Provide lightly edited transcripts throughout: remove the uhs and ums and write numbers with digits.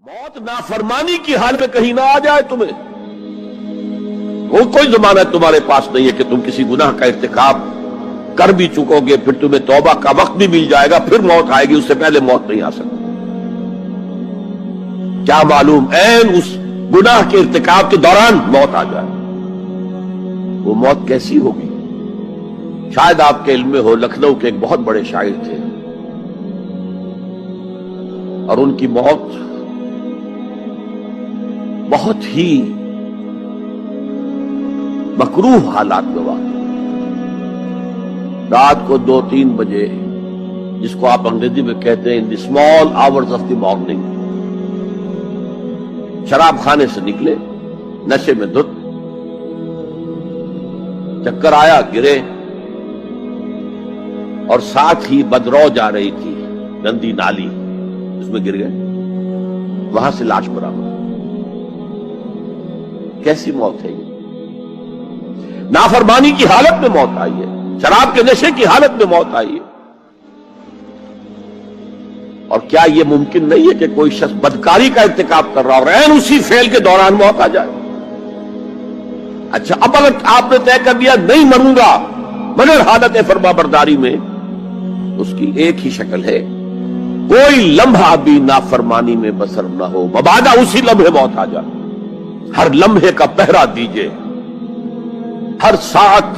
موت نافرمانی کی حال میں کہیں نہ آ جائے تمہیں، وہ کوئی ضمانت تمہارے پاس نہیں ہے کہ تم کسی گناہ کا ارتکاب کر بھی چکو گے، پھر تمہیں توبہ کا وقت بھی مل جائے گا، پھر موت آئے گی، اس سے پہلے موت نہیں آ سکتی۔ کیا معلوم عین اس گناہ کے ارتکاب کے دوران موت آ جائے، وہ موت کیسی ہوگی؟ شاید آپ کے علم میں ہو، لکھنؤ کے ایک بہت بڑے شاعر تھے اور ان کی موت بہت ہی مکروہ حالات میں واقع، رات کو 2-3 بجے، جس کو آپ انگریزی میں کہتے ہیں in the small hours of the morning, شراب خانے سے نکلے، نشے میں دھت، چکر آیا، گرے، اور ساتھ ہی بدرو جا رہی تھی گندی نالی، اس میں گر گئے، وہاں سے لاش برآمد۔ کیسی موت ہے یہ؟ نافرمانی کی حالت میں موت آئی ہے، شراب کے نشے کی حالت میں موت آئی ہے۔ اور کیا یہ ممکن نہیں ہے کہ کوئی شخص بدکاری کا ارتکاب کر رہا اور عین اسی فعل کے دوران موت آ جائے؟ اچھا، اب اگر آپ نے طے کر دیا نہیں مروں گا مگر حالت فرما برداری میں، اس کی ایک ہی شکل ہے، کوئی لمحہ بھی نافرمانی میں بسر نہ ہو، مبادا اسی لمحے موت آ جائے۔ ہر لمحے کا پہرا دیجئے، ہر ساعت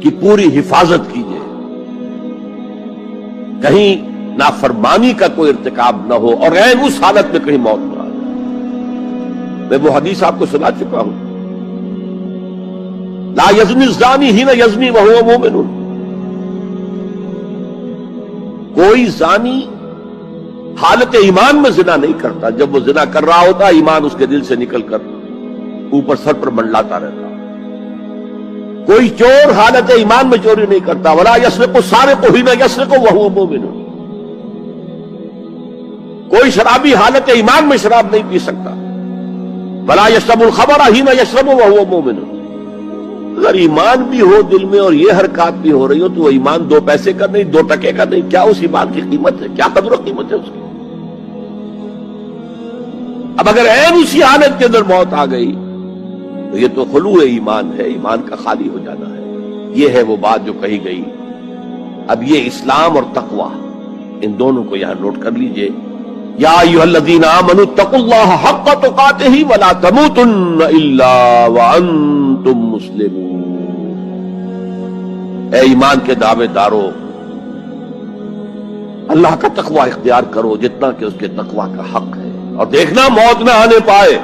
کی پوری حفاظت کیجئے، کہیں نافرمانی کا کوئی ارتکاب نہ ہو اور عین اس حالت میں کہیں موت نہ آ جائے۔ میں وہ حدیث آپ کو سنا چکا ہوں، لا یزنی الزانی حین یزنی وہو مومن، کوئی زانی حالت ایمان میں زنا نہیں کرتا، جب وہ زنا کر رہا ہوتا ایمان اس کے دل سے نکل کر اوپر سر پر منڈلاتا رہتا۔ کوئی چور حالت ایمان میں چوری نہیں کرتا، ولا یسرق السارق حین یسرق وہو مومن، کوئی شرابی حالت ایمان میں شراب نہیں پی سکتا، ولا یشرب الخمر حین یشرب وہو مومن۔ اگر ایمان بھی ہو دل میں اور یہ حرکات بھی ہو رہی ہو تو وہ ایمان 2 پیسے کا نہیں، 2 ٹکے کا نہیں، کیا اس ایمان کی قیمت ہے؟ کیا قدر و قیمت ہے اس کی؟ اب اگر عین اسی حالت کے اندر موت آ گئی تو یہ تو خلوع ایمان ہے، ایمان کا خالی ہو جانا ہے۔ یہ ہے وہ بات جو کہی گئی۔ اب یہ اسلام اور تقوی، ان دونوں کو یہاں نوٹ کر لیجئے۔ یا ایھا الذین آمنوا اتقوا اللہ حق تقاتہ ولا تموتن الا وانتم مسلمون۔ اے ایمان کے دعوے دارو، اللہ کا تقوی اختیار کرو جتنا کہ اس کے تقوی کا حق ہے، اور دیکھنا موت نہ آنے پائے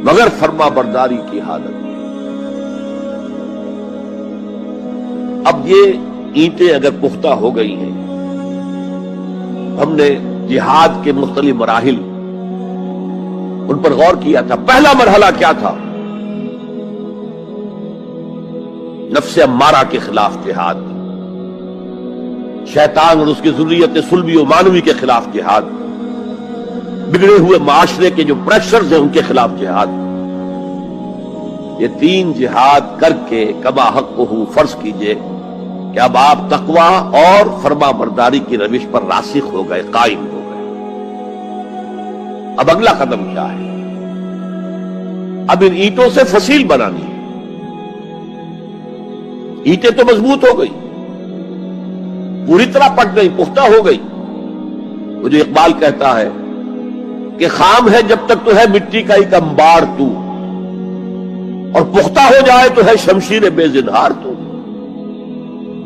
مگر فرما برداری کی حالت۔ اب یہ اینٹیں اگر پختہ ہو گئی ہیں، ہم نے جہاد کے مختلف مراحل ان پر غور کیا تھا۔ پہلا مرحلہ کیا تھا؟ نفس امارہ کے خلاف جہاد، شیطان اور اس کی ذریت سلبی و مانوی کے خلاف جہاد، بگڑے ہوئے معاشرے کے جو پریشرز ہیں ان کے خلاف جہاد۔ یہ 3 جہاد کر کے کما حقہ فرض کیجئے کہ اب آپ تقوی اور فرما برداری کی روش پر راسخ ہو گئے، قائم ہو گئے۔ اب اگلا قدم کیا ہے؟ اب ان اینٹوں سے فصیل بنانی ہے۔ اینٹیں تو مضبوط ہو گئی، پوری طرح پٹ گئی، پختہ ہو گئی۔ وہ جو اقبال کہتا ہے کہ خام ہے جب تک تو ہے مٹی کا ایک انبار تو، اور پختہ ہو جائے تو ہے شمشیر بے زنہار تو۔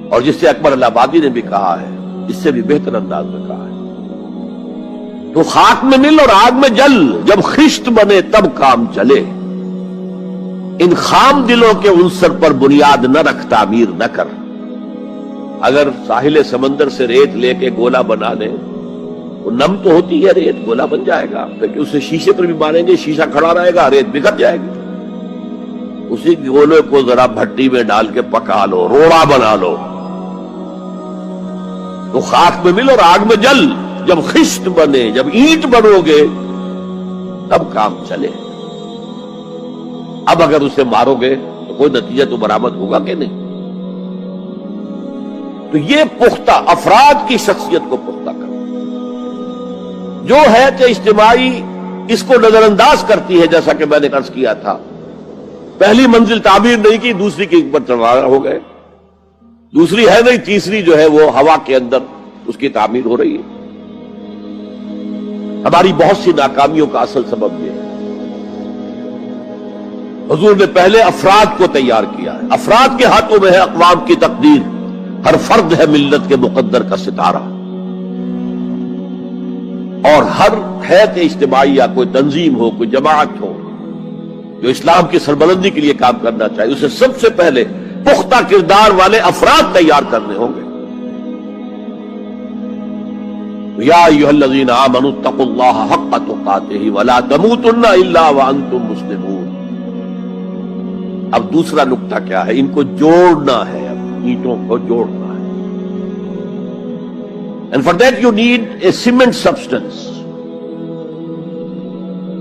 اور جس سے اکبر اللہ آبادی نے بھی کہا ہے، اس سے بھی بہتر انداز میں کہا ہے، تو خاک میں مل اور آگ میں جل، جب خشت بنے تب کام چلے، ان خام دلوں کے عنصر پر بنیاد نہ رکھ، تعمیر نہ کر۔ اگر ساحل سمندر سے ریت لے کے گولا بنا لیں، وہ نم تو ہوتی ہے ریت، گولا بن جائے گا، پھر اسے شیشے پر بھی ماریں گے، شیشہ کھڑا رہے گا، ریت بکھر جائے گی۔ اسی گولے کو ذرا بھٹی میں ڈال کے پکا لو، روڑا بنا لو، تو خاک میں مل اور آگ میں جل، جب خشت بنے، جب اینٹ بنو گے تب کام چلے۔ اب اگر اسے مارو گے تو کوئی نتیجہ تو برآمد ہوگا کہ نہیں؟ تو یہ پختہ افراد کی شخصیت کو پختہ کرنا، جو ہے کہ اجتماعی اس کو نظر انداز کرتی ہے، جیسا کہ میں نے عرض کیا تھا، پہلی منزل تعمیر نہیں کی، دوسری کے اوپر چڑھا ہو گئے، دوسری ہے نہیں، تیسری جو ہے وہ ہوا کے اندر اس کی تعمیر ہو رہی ہے۔ ہماری بہت سی ناکامیوں کا اصل سبب یہ ہے۔ حضور نے پہلے افراد کو تیار کیا ہے، افراد کے ہاتھوں میں ہے اقوام کی تقدیر، ہر فرد ہے ملت کے مقدر کا ستارہ، اور ہر حیث اجتماعی یا کوئی تنظیم ہو، کوئی جماعت ہو جو اسلام کی سربلندی کے لیے کام کرنا چاہے، اسے سب سے پہلے پختہ کردار والے افراد تیار کرنے ہوں گے۔ یا ایھا الذین آمنوا اتقوا اللہ حق تقاتہ ولا تموتن الا وانتم مسلمون۔ اب دوسرا نقطہ کیا ہے؟ ان کو جوڑنا ہے، اب اینٹوں کو جوڑنا ہے۔ And for that you need a cement substance۔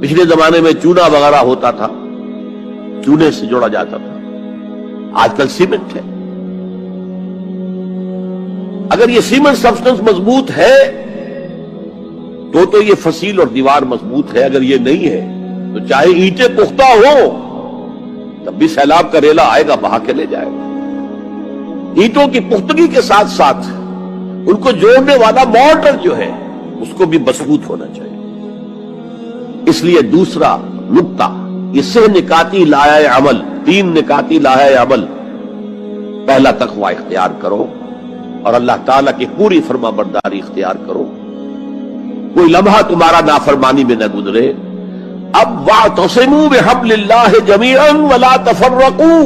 پچھلے زمانے میں چونا وغیرہ ہوتا تھا، چونے سے جوڑا جاتا تھا، آج کل سیمنٹ ہے۔ اگر یہ سیمنٹ سبسٹنس مضبوط ہے تو یہ فصیل اور دیوار مضبوط ہے، اگر یہ نہیں ہے تو چاہے اینٹیں پختہ ہو تب بھی سیلاب کا ریلا آئے گا، بہا کے لے جائے گا۔ اینٹوں کی پختگی کے ساتھ ساتھ ان کو جوڑنے والا مورٹر جو ہے اس کو بھی مضبوط ہونا چاہیے۔ اس لیے دوسرا نقطہ، یہ سہ نکاتی لائحہ عمل، 3 نکاتی لائحہ عمل۔ پہلا تقوی اختیار کرو اور اللہ تعالیٰ کی پوری فرما برداری اختیار کرو، کوئی لمحہ تمہارا نافرمانی میں نہ گزرے۔ اب واعتصموا بحبل اللہ جمیعا ولا تفرقوا،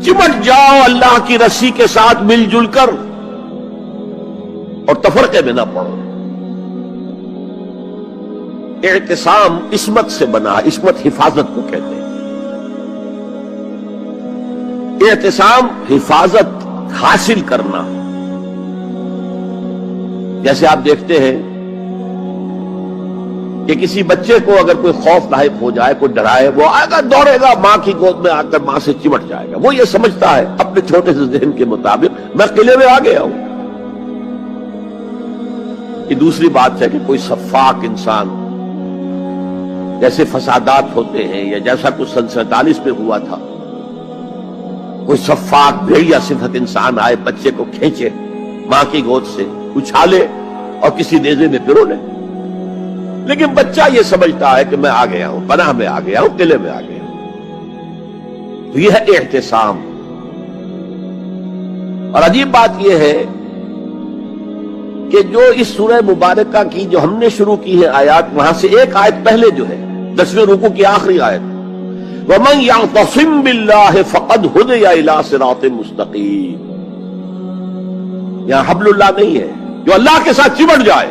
چمٹ جاؤ اللہ کی رسی کے ساتھ مل جل کر اور تفرقے میں نہ پڑو۔ اعتصام عصمت سے بنا، عصمت حفاظت کو کہتے ہیں۔ اعتصام حفاظت حاصل کرنا، جیسے آپ دیکھتے ہیں کہ کسی بچے کو اگر کوئی خوف لاحق ہو جائے، کوئی ڈرائے، وہ آئے گا، دوڑے گا ماں کی گود میں آ کر ماں سے چمٹ جائے گا۔ وہ یہ سمجھتا ہے اپنے چھوٹے سے ذہن کے مطابق میں قلعے میں آ گیا ہوں۔ یہ دوسری بات ہے کہ کوئی سفاک انسان، جیسے فسادات ہوتے ہیں یا جیسا کچھ سن 47 میں ہوا تھا، کوئی سفاک بھیڑیا صفت انسان آئے، بچے کو کھینچے ماں کی گود سے، اچھالے اور کسی نیزے میں پرو لے۔ لیکن بچہ یہ سمجھتا ہے کہ میں آ گیا ہوں، پناہ میں آ گیا ہوں، قلعے میں آ گیا ہوں۔ تو یہ ہے اعتصام۔ اور عجیب بات یہ ہے کہ جو اس سورہ مبارکہ کی جو ہم نے شروع کی ہے آیات، وہاں سے ایک آیت پہلے جو ہے 10ویں رکوع کی آخری آیت، وَمَن يَعْتَصِم بِاللَّهِ فَقَدْ هُدِيَ إِلَىٰ صِرَاطٍ مُسْتَقِيمٍ۔ یہاں حبل اللہ نہیں ہے، جو اللہ کے ساتھ چمٹ جائے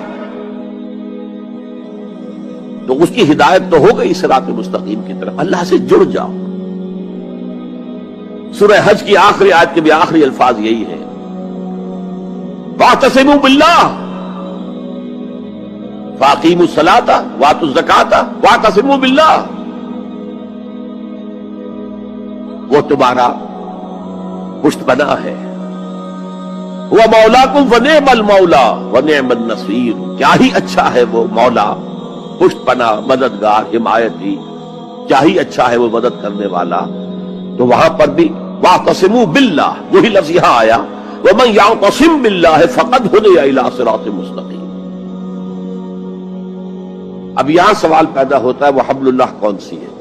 تو اس کی ہدایت تو ہو گئی صراط مستقیم کی طرف، اللہ سے جڑ جاؤ۔ سورہ حج کی آخری آیت کے بھی آخری الفاظ یہی ہیں، وَاعْتَصِمُوا بِاللَّهِ فَأَقِیمُوا الصَّلَاةَ وَآتُوا الزَّکَاةَ وَاعْتَصِمُوا بِاللَّهِ۔ وہ تمہارا پشت پناہ ہے، وہ مولاکم فنعم المولا ونعم النصیر، کیا ہی اچھا ہے وہ مولا، پشت پناہ، مددگار، حمایتی، کیا ہی اچھا ہے وہ مدد کرنے والا۔ تو وہاں پر بھی واعتصموا باللہ، وہی لفظ یہاں آیا، ومن یعتصم باللہ فقد ہدی الی صراط مستقیم۔ اب یہاں سوال پیدا ہوتا ہے وہ حبل اللہ کون سی ہے؟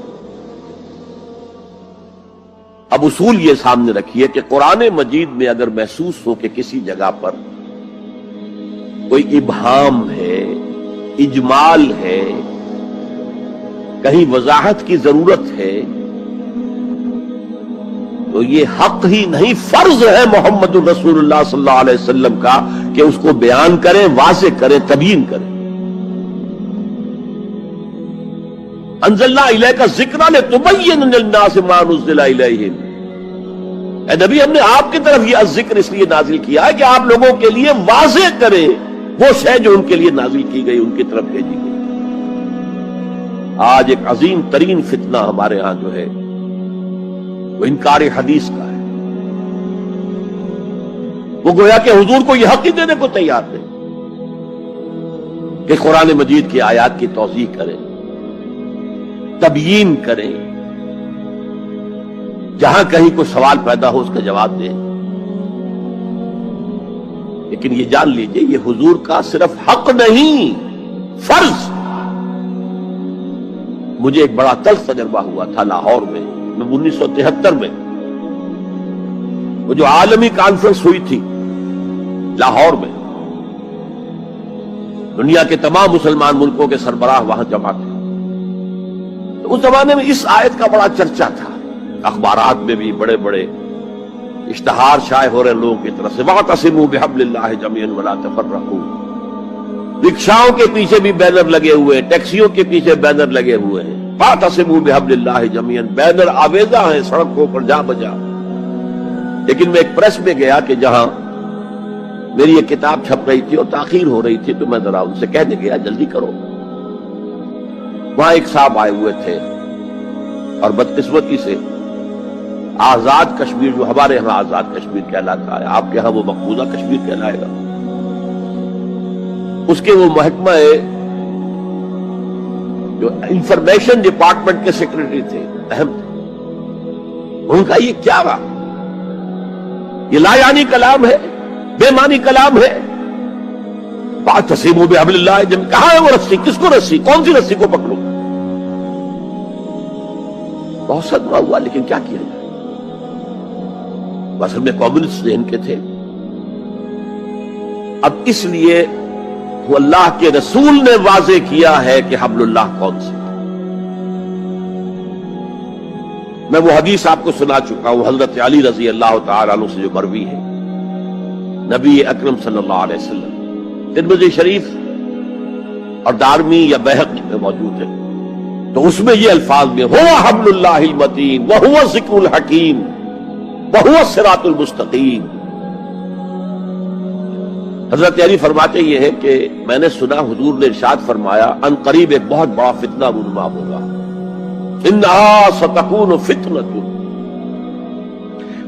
اب اصول یہ سامنے رکھیے کہ قرآن مجید میں اگر محسوس ہو کہ کسی جگہ پر کوئی ابہام ہے، اجمال ہے، کہیں وضاحت کی ضرورت ہے، تو یہ حق ہی نہیں فرض ہے محمد الرسول اللہ صلی اللہ علیہ وسلم کا کہ اس کو بیان کریں، واضح کریں، تبیین کریں۔ انزلنا الیک الذکر لتبین للناس ما نزل الیہم۔ اے نبی، ہم نے آپ کی طرف یہ الذکر اس لیے نازل کیا ہے کہ آپ لوگوں کے لیے واضح کریں وہ شے جو ان کے لیے نازل کی گئی، ان کی طرف بھیجی گئی۔ آج ایک عظیم ترین فتنہ ہمارے ہاں جو ہے وہ انکار حدیث کا ہے۔ وہ گویا کہ حضور کو یہ حق ہی دینے کو تیار نہیں۔ کہ قرآن مجید کی آیات کی توضیح کریں، تبیین کریں، جہاں کہیں کوئی سوال پیدا ہو اس کا جواب دیں. لیکن یہ جان لیجئے یہ حضور کا صرف حق نہیں، فرض. مجھے ایک بڑا تلخ تجربہ ہوا تھا لاہور میں 1973 میں، وہ جو عالمی کانفرنس ہوئی تھی لاہور میں، دنیا کے تمام مسلمان ملکوں کے سربراہ وہاں جمع تھے. تو اس زمانے میں اس آیت کا بڑا چرچا تھا، اخبارات میں بھی بڑے بڑے اشتہار شائع ہو رہے لوگوں کی طرف سے، وَاعْتَصِمُوا بِحَبْلِ اللَّهِ جَمِيعًا وَلَا تَفَرَّقُوا. رکشاؤں کے پیچھے بھی بینر لگے ہوئے، ٹیکسیوں کے پیچھے بینر لگے ہوئے ہیں، وَاعْتَصِمُوا بِحَبْلِ اللَّهِ جَمِيعًا، بینر آویزاں ہیں سڑکوں پر جا بجا. لیکن میں ایک پریس میں گیا کہ جہاں میری ایک کتاب چھپ رہی تھی اور تاخیر ہو رہی تھی، تو میں ذرا ان سے کہنے گیا جلدی کرو. وہاں ایک صاحب آئے ہوئے تھے اور بدقسمتی سے آزاد کشمیر، جو ہمارے ہاں آزاد کشمیر کہلاتا ہے، آپ کے ہاں وہ مقبوضہ کشمیر کہلائے گا، اس کے وہ محکمہ جو انفارمیشن ڈپارٹمنٹ کے سیکرٹری تھے، اہم تھے. ان کا یہ کیا رہا؟ یہ لا یعنی کلام ہے، بے معنی کلام ہے. فَاعْتَصِمُوا بِحَبْلِ اللَّهِ جَمِيعًا، کہاں ہے وہ رسی؟ کس کو رسی؟ کون سی رسی کو پکڑوں؟ بہت صدمہ ہوا، لیکن کیا کیا جائے؟ اصل میں کمیونسٹ ذہن کے تھے. اب اس لیے وہ اللہ کے رسول نے واضح کیا ہے کہ حبل اللہ کون سی. میں وہ حدیث آپ کو سنا چکا ہوں، حضرت علی رضی اللہ تعالیٰ عنہ سے جو مروی ہے، نبی اکرم صلی اللہ علیہ وسلم، ترمذی شریف اور دارمی یا بیہقی میں موجود ہے. تو اس میں یہ الفاظ میں هو حبل اللہ المتین وهو الذکر الحکیم وهو الصراط المستقیم. حضرت علی فرماتے یہ ہے کہ میں نے سنا حضور نے ارشاد فرمایا ان قریب ایک بہت بڑا فتنہ رونما ہوگا، انہا ستکون فتنۃ.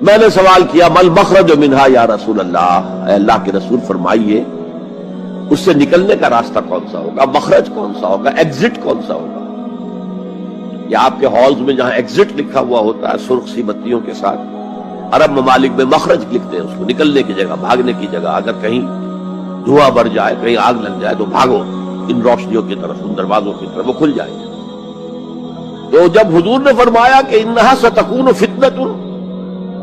میں نے سوال کیا مل مخرج منہا یا رسول اللہ، اے اللہ کے رسول فرمائیے اس سے نکلنے کا راستہ کون سا ہوگا، مخرج کون سا ہوگا، ایگزٹ کون سا ہوگا. یا آپ کے ہالز میں جہاں ایگزٹ لکھا ہوا ہوتا ہے سرخ سی بتیوں کے ساتھ، عرب ممالک میں مخرج لکھتے ہیں اس کو، نکلنے کی جگہ، بھاگنے کی جگہ. اگر کہیں دھواں بڑھ جائے، کہیں آگ لگ جائے تو بھاگو ان روشنیوں کی طرف، ان دروازوں کی طرف، وہ کھل جائے. تو جب حضور نے فرمایا کہ انہا ستکون فتنۃ،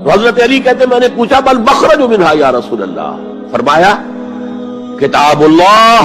تو حضرت علی کہتے میں نے پوچھا بل مخرج منہا یا رسول اللہ، فرمایا کتاب اللہ